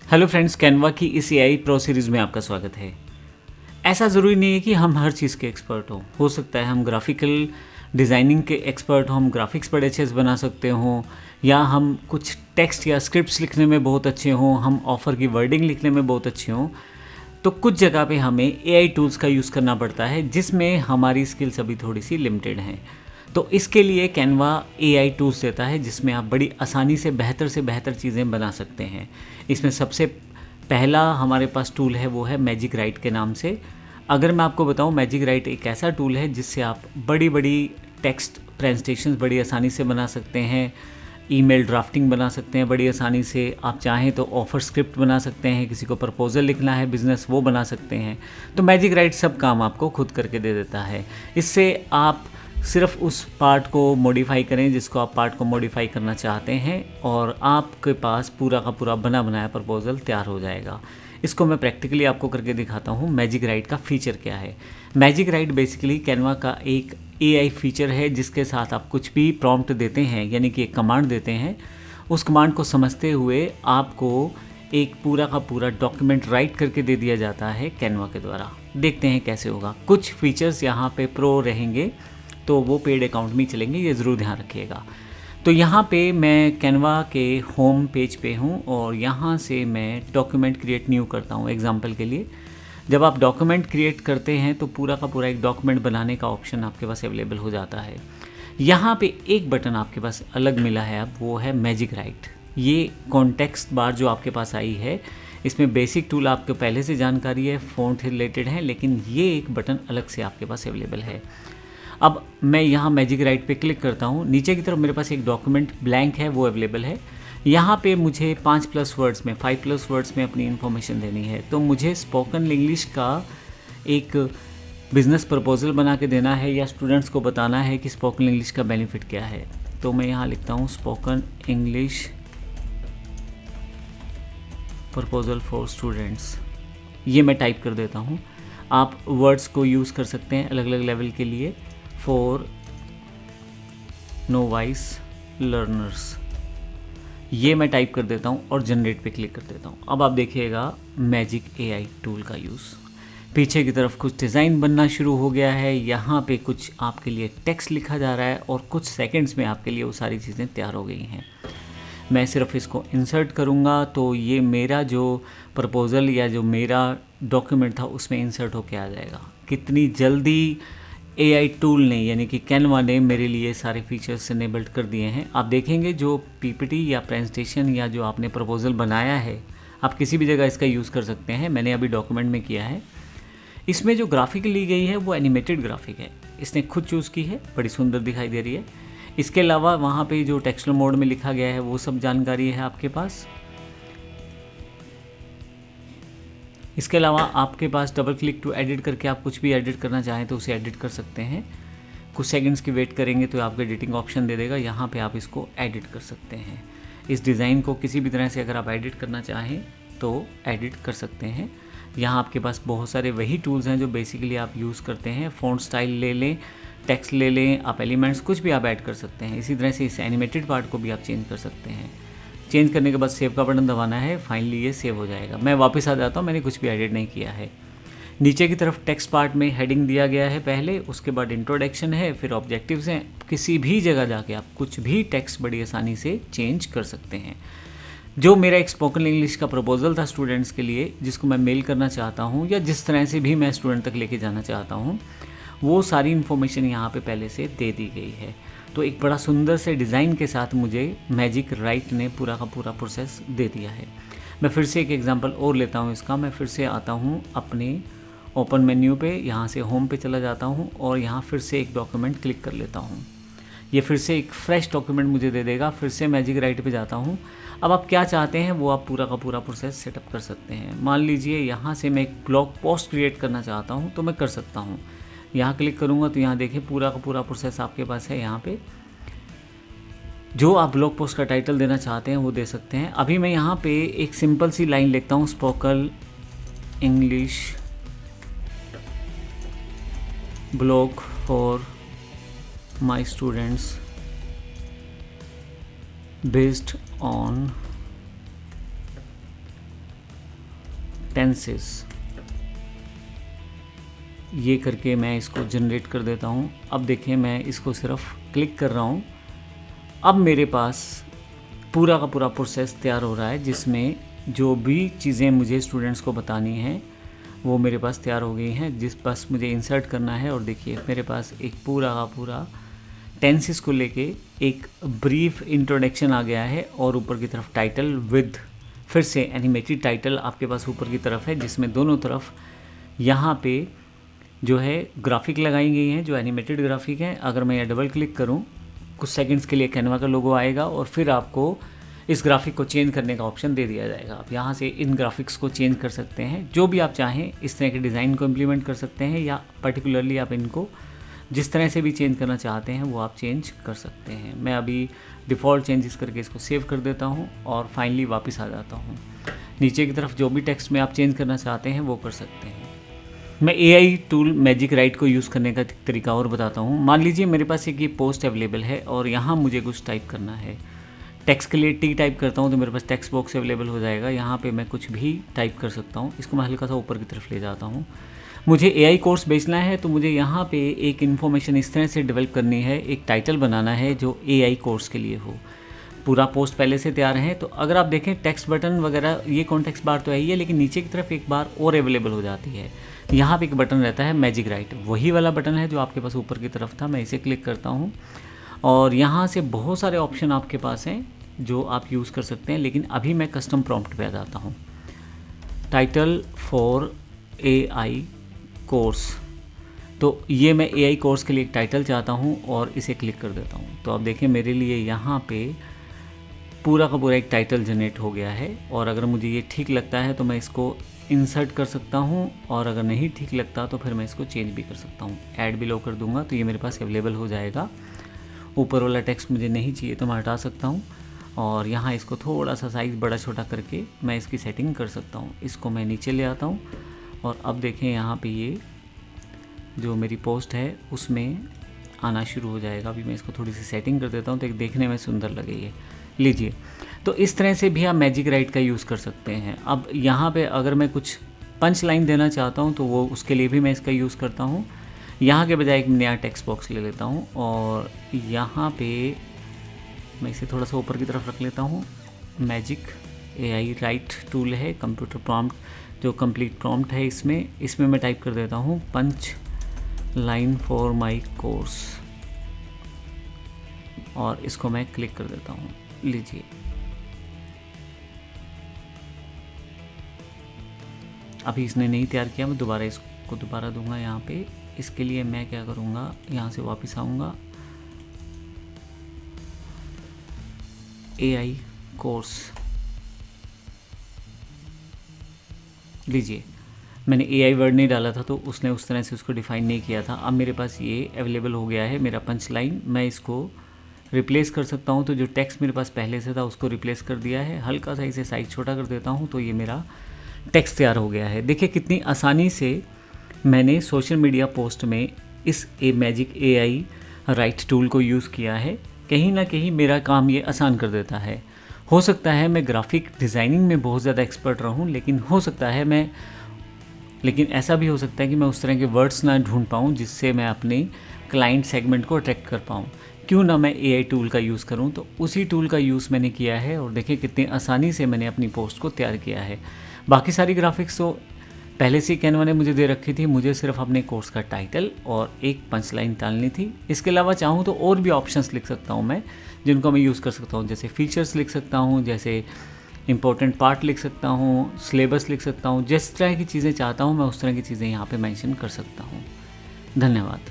Hello friends, Canva की इस AI pro series में आपका स्वागत है। ऐसा ज़रूरी नहीं है कि हम हर चीज़ के एक्सपर्ट हों। हो सकता है हम ग्राफिकल डिज़ाइनिंग के एक्सपर्ट हों, हम ग्राफिक्स बड़े अच्छे से बना सकते हों, या हम कुछ टेक्स्ट या स्क्रिप्ट्स लिखने में बहुत अच्छे हों, हम ऑफ़र की वर्डिंग लिखने में बहुत अच्छे हों। तो कुछ जगह पे हमें एआई टूल्स का यूज़ करना पड़ता है, जिसमें हमारी स्किल्स अभी थोड़ी सी लिमिटेड हैं। तो इसके लिए कैनवा एआई टूल्स देता है, जिसमें आप बड़ी आसानी से बेहतर चीज़ें बना सकते हैं। इसमें सबसे पहला हमारे पास टूल है, वो है मैजिक राइट के नाम से। अगर मैं आपको बताऊं, मैजिक राइट एक ऐसा टूल है जिससे आप बड़ी बड़ी टेक्स्ट प्रेजेंटेशंस बड़ी आसानी से बना सकते हैं, ईमेल ड्राफ्टिंग बना सकते हैं बड़ी आसानी से। आप चाहें तो ऑफ़र स्क्रिप्ट बना सकते हैं, किसी को प्रपोजल लिखना है बिज़नेस, वो बना सकते हैं। तो मैजिक राइट सब काम आपको खुद करके दे देता है। इससे आप सिर्फ उस पार्ट को मॉडिफाई करें जिसको आप पार्ट को मॉडिफाई करना चाहते हैं, और आपके पास पूरा का पूरा बना बनाया प्रपोजल तैयार हो जाएगा। इसको मैं प्रैक्टिकली आपको करके दिखाता हूँ। मैजिक राइट का फ़ीचर क्या है। मैजिक राइट बेसिकली कैनवा का एक एआई फीचर है, जिसके साथ आप कुछ भी प्रॉम्प्ट देते हैं, यानी कि एक कमांड देते हैं, उस कमांड को समझते हुए आपको एक पूरा का पूरा डॉक्यूमेंट राइट करके दे दिया जाता है कैनवा के द्वारा। देखते हैं कैसे होगा। कुछ फीचर्स यहाँ पे प्रो रहेंगे, तो वो पेड अकाउंट में चलेंगे, ये ज़रूर ध्यान रखिएगा। तो यहाँ पे मैं कैनवा के होम पेज पे हूँ, और यहाँ से मैं डॉक्यूमेंट क्रिएट न्यू करता हूँ। एग्जांपल के लिए, जब आप डॉक्यूमेंट क्रिएट करते हैं तो पूरा का पूरा एक डॉक्यूमेंट बनाने का ऑप्शन आपके पास अवेलेबल हो जाता है। यहाँ पे एक बटन आपके पास अलग मिला है अब, वो है मैजिक राइट। ये कॉन्टेक्स्ट बार जो आपके पास आई है, इसमें बेसिक टूल आपको पहले से जानकारी है, फ़ॉन्ट रिलेटेड है, लेकिन ये एक बटन अलग से आपके पास अवेलेबल है। अब मैं यहाँ मैजिक राइट पे क्लिक करता हूँ। नीचे की तरफ मेरे पास एक डॉक्यूमेंट ब्लैंक है, वो अवेलेबल है। यहाँ पे मुझे 5+ वर्ड्स में, 5+ वर्ड्स में अपनी इन्फॉर्मेशन देनी है। तो मुझे स्पोकन इंग्लिश का एक बिज़नेस प्रपोजल बना के देना है, या स्टूडेंट्स को बताना है कि स्पोकन इंग्लिश का बेनिफिट क्या है। तो मैं यहाँ लिखता हूँ spoken English proposal for students. ये मैं टाइप कर देता हूँ। आप वर्ड्स को यूज़ कर सकते हैं अलग अलग लेवल के लिए। फॉर नोवाइस लर्नर्स, ये मैं टाइप कर देता हूँ और जनरेट पे क्लिक कर देता हूँ। अब आप देखिएगा मैजिक एआई टूल का यूज़। पीछे की तरफ कुछ डिज़ाइन बनना शुरू हो गया है। यहाँ पे कुछ आपके लिए टेक्स्ट लिखा जा रहा है, और कुछ सेकंड्स में आपके लिए वो सारी चीज़ें तैयार हो गई हैं। मैं सिर्फ इसको इंसर्ट करूँगा तो ये मेरा जो प्रपोज़ल या जो मेरा डॉक्यूमेंट था उसमें इंसर्ट होके आ जाएगा। कितनी जल्दी एआई टूल ने, यानी कि कैनवा ने, मेरे लिए सारे फीचर्स इनेबल्ड कर दिए हैं। आप देखेंगे जो पीपीटी या प्रेजेंटेशन या जो आपने प्रपोजल बनाया है, आप किसी भी जगह इसका यूज़ कर सकते हैं। मैंने अभी डॉक्यूमेंट में किया है। इसमें जो ग्राफिक ली गई है वो एनिमेटेड ग्राफिक है, इसने खुद चूज़ की है, बड़ी सुंदर दिखाई दे रही है। इसके अलावा वहाँ पे जो टेक्सचुअल मोड में लिखा गया है वो सब जानकारी है आपके पास। इसके अलावा आपके पास डबल क्लिक टू एडिट करके आप कुछ भी एडिट करना चाहें तो उसे एडिट कर सकते हैं। कुछ सेकंड्स की वेट करेंगे तो आपको एडिटिंग ऑप्शन दे देगा, यहाँ पे आप इसको एडिट कर सकते हैं। इस डिज़ाइन को किसी भी तरह से अगर आप एडिट करना चाहें तो एडिट कर सकते हैं। यहाँ आपके पास बहुत सारे वही टूल्स हैं जो बेसिकली आप यूज़ करते हैं। फ़ॉन्ट स्टाइल ले लें, टेक्स्ट ले लें, आप एलिमेंट्स कुछ भी आप ऐड कर सकते हैं। इसी तरह से इस एनिमेटेड पार्ट को भी आप चेंज कर सकते हैं। चेंज करने के बाद सेव का बटन दबाना है, फाइनली ये सेव हो जाएगा। मैं वापस आ जाता हूँ, मैंने कुछ भी एडिट नहीं किया है। नीचे की तरफ टेक्स्ट पार्ट में हेडिंग दिया गया है पहले, उसके बाद इंट्रोडक्शन है, फिर ऑब्जेक्टिव्स हैं। किसी भी जगह जाके आप कुछ भी टेक्स्ट बड़ी आसानी से चेंज कर सकते हैं। जो मेरा एक स्पोकन इंग्लिश का प्रपोजल था स्टूडेंट्स के लिए, जिसको मैं मेल करना चाहता हूँ, या जिस तरह से भी मैं स्टूडेंट तक लेके जाना चाहता हूँ, वो सारी इन्फॉर्मेशन यहाँ पे पहले से दे दी गई है। तो एक बड़ा सुंदर से डिज़ाइन के साथ मुझे मैजिक राइट ने पूरा का पूरा प्रोसेस दे दिया है। मैं फिर से एक एग्जांपल और लेता हूँ इसका। मैं फिर से आता हूँ अपने ओपन मेन्यू पे, यहाँ से होम पे चला जाता हूँ, और यहाँ फिर से एक डॉक्यूमेंट क्लिक कर लेता हूँ। ये फिर से एक फ्रेश डॉक्यूमेंट मुझे दे देगा। फिर से मैजिक राइट पे जाता हूँ। अब आप क्या चाहते हैं वो आप पूरा का पूरा प्रोसेस सेटअप कर सकते हैं। मान लीजिए यहाँ से मैं एक ब्लॉग पोस्ट क्रिएट करना चाहता हूँ, तो मैं कर सकता हूँ। यहाँ क्लिक करूँगा तो यहाँ देखिए पूरा का पूरा प्रोसेस आपके पास है। यहाँ पे जो आप ब्लॉग पोस्ट का टाइटल देना चाहते हैं वो दे सकते हैं। अभी मैं यहाँ पे एक सिंपल सी लाइन लिखता हूँ, spoken English blog for my students based on tenses, ये करके मैं इसको जनरेट कर देता हूँ। अब देखिए मैं इसको सिर्फ क्लिक कर रहा हूँ, अब मेरे पास पूरा का पूरा प्रोसेस तैयार हो रहा है, जिसमें जो भी चीज़ें मुझे स्टूडेंट्स को बतानी हैं वो मेरे पास तैयार हो गई हैं, जिस पास मुझे इंसर्ट करना है। और देखिए मेरे पास एक पूरा का पूरा टेंसेस को लेके एक ब्रीफ इंट्रोडक्शन आ गया है, और ऊपर की तरफ टाइटल विद फिर से एनिमेटेड टाइटल आपके पास ऊपर की तरफ है, जिसमें दोनों तरफ यहाँ पे जो है ग्राफिक लगाई गई हैं, जो एनिमेटेड ग्राफिक हैं। अगर मैं यहाँ डबल क्लिक करूँ, कुछ सेकंड्स के लिए कैनवा का लोगो आएगा और फिर आपको इस ग्राफिक को चेंज करने का ऑप्शन दे दिया जाएगा। आप यहाँ से इन ग्राफिक्स को चेंज कर सकते हैं, जो भी आप चाहें इस तरह के डिज़ाइन को इम्प्लीमेंट कर सकते हैं, या पर्टिकुलरली आप इनको जिस तरह से भी चेंज करना चाहते हैं वो आप चेंज कर सकते हैं। मैं अभी डिफ़ॉल्ट चेंजेस करके इसको सेव कर देता हूँ और फाइनली वापस आ जाता हूँ। नीचे की तरफ जो भी टेक्स्ट में आप चेंज करना चाहते हैं वो कर सकते हैं। मैं AI टूल मैजिक राइट को यूज़ करने का तरीका और बताता हूँ। मान लीजिए मेरे पास एक ये पोस्ट अवेलेबल है और यहाँ मुझे कुछ टाइप करना है। टेक्स्ट के लिए टी टाइप करता हूँ तो मेरे पास टेक्स्ट बॉक्स अवेलेबल हो जाएगा। यहाँ पे मैं कुछ भी टाइप कर सकता हूँ। इसको मैं हल्का सा ऊपर की तरफ ले जाता हूँ। मुझे AI कोर्स बेचना है तो मुझे यहाँ पे एक इन्फॉर्मेशन इस तरह से डेवलप करनी है, एक टाइटल बनाना है जो AI कोर्स के लिए हो। पूरा पोस्ट पहले से तैयार है, तो अगर आप देखें टेक्स्ट बटन वगैरह ये कॉन्टेक्स्ट बार तो है ही है, लेकिन नीचे की तरफ एक बार और अवेलेबल हो जाती है। यहाँ पे एक बटन रहता है मैजिक राइट, वही वाला बटन है जो आपके पास ऊपर की तरफ था। मैं इसे क्लिक करता हूँ और यहाँ से बहुत सारे ऑप्शन आपके पास हैं जो आप यूज़ कर सकते हैं, लेकिन अभी मैं कस्टम प्रॉम्प्ट पे आ जाता हूँ। टाइटल फॉर AI कोर्स, तो ये मैं AI कोर्स के लिए एक टाइटल चाहता हूँ और इसे क्लिक कर देता हूँ। तो आप देखें मेरे लिए यहाँ पे पूरा का पूरा एक टाइटल जनरेट हो गया है, और अगर मुझे ये ठीक लगता है तो मैं इसको इंसर्ट कर सकता हूँ, और अगर नहीं ठीक लगता तो फिर मैं इसको चेंज भी कर सकता हूँ। ऐड बिलो कर दूंगा तो ये मेरे पास अवेलेबल हो जाएगा। ऊपर वाला टेक्स्ट मुझे नहीं चाहिए तो मैं हटा सकता हूँ, और यहाँ इसको थोड़ा सा साइज़ बड़ा छोटा करके मैं इसकी सेटिंग कर सकता हूँ। इसको मैं नीचे ले आता हूँ और अब देखें यहाँ पे ये जो मेरी पोस्ट है उसमें आना शुरू हो जाएगा। अभी मैं इसको थोड़ी सी सेटिंग कर देता हूँ तो देखने में सुंदर लगे ये। लीजिए, तो इस तरह से भी आप मैजिक राइट का यूज़ कर सकते हैं। अब यहाँ पे अगर मैं कुछ पंच लाइन देना चाहता हूँ तो वो उसके लिए भी मैं इसका यूज़ करता हूँ। यहाँ के बजाय एक नया टेक्स्ट बॉक्स ले लेता हूँ और यहाँ पे मैं इसे थोड़ा सा ऊपर की तरफ रख लेता हूँ। मैजिक AI राइट टूल है, कंप्यूटर प्रॉम्प्ट जो कंप्लीट प्रॉम्प्ट है, इसमें मैं टाइप कर देता हूँ punch line for my course, और इसको मैं क्लिक कर देता हूँ। लीजिए, अभी इसने नहीं तैयार किया, मैं दोबारा इसको दोबारा दूंगा यहाँ पे। इसके लिए मैं क्या करूँगा, यहाँ से वापस आऊँगा, AI कोर्स। लीजिए, मैंने AI वर्ड नहीं डाला था तो उसने उस तरह से उसको डिफ़ाइन नहीं किया था। अब मेरे पास ये अवेलेबल हो गया है मेरा पंच लाइन। मैं इसको रिप्लेस कर सकता हूँ, तो जो टेक्स्ट मेरे पास पहले से था उसको रिप्लेस कर दिया है। हल्का सा इसे साइज़ छोटा कर देता हूँ तो ये मेरा टेक्स्ट तैयार हो गया है। देखिए कितनी आसानी से मैंने सोशल मीडिया पोस्ट में इस मैजिक AI राइट टूल को यूज़ किया है। कहीं ना कहीं मेरा काम ये आसान कर देता है। हो सकता है मैं ग्राफिक डिज़ाइनिंग में बहुत ज़्यादा एक्सपर्ट रहूं, लेकिन ऐसा भी हो सकता है कि मैं उस तरह के वर्ड्स ना ढूंढ पाऊँ जिससे मैं अपने क्लाइंट सेगमेंट को अट्रैक्ट कर पाऊँ। क्यों ना मैं AI टूल का यूज़ करूँ, तो उसी टूल का यूज़ मैंने किया है और देखिए कितनी आसानी से मैंने अपनी पोस्ट को तैयार किया है। बाकी सारी ग्राफिक्स तो पहले से कैनवा ने मुझे दे रखी थी, मुझे सिर्फ अपने कोर्स का टाइटल और एक पंच लाइन डालनी थी। इसके अलावा चाहूँ तो और भी ऑप्शंस लिख सकता हूँ मैं, जिनको मैं यूज़ कर सकता हूँ। जैसे फीचर्स लिख सकता हूँ, जैसे इंपॉर्टेंट पार्ट लिख सकता हूँ, सिलेबस लिख सकता हूँ। जिस तरह की चीज़ें चाहता हूँ मैं उस तरह की चीज़ें यहाँ पे मेंशन कर सकता हूँ। धन्यवाद।